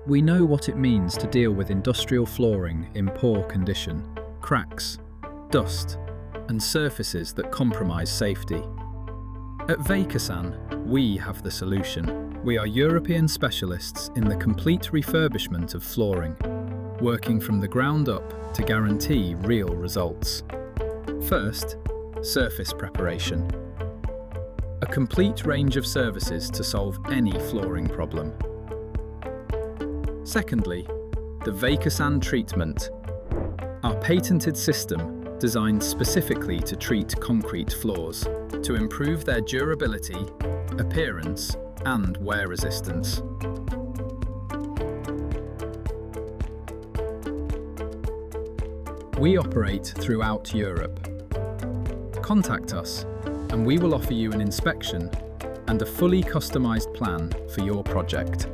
We know what it means to deal with industrial flooring in poor condition, cracks, dust, and surfaces that compromise safety. At BECOSAN, we have the solution. We are European specialists in the complete refurbishment of flooring, working from the ground up to guarantee real results. First, surface preparation. A complete range of services to solve any flooring problem. Secondly, the BECOSAN treatment, our patented system designed specifically to treat concrete floors, to improve their durability, appearance, and wear resistance. We operate throughout Europe. Contact us, and we will offer you an inspection and a fully customized plan for your project.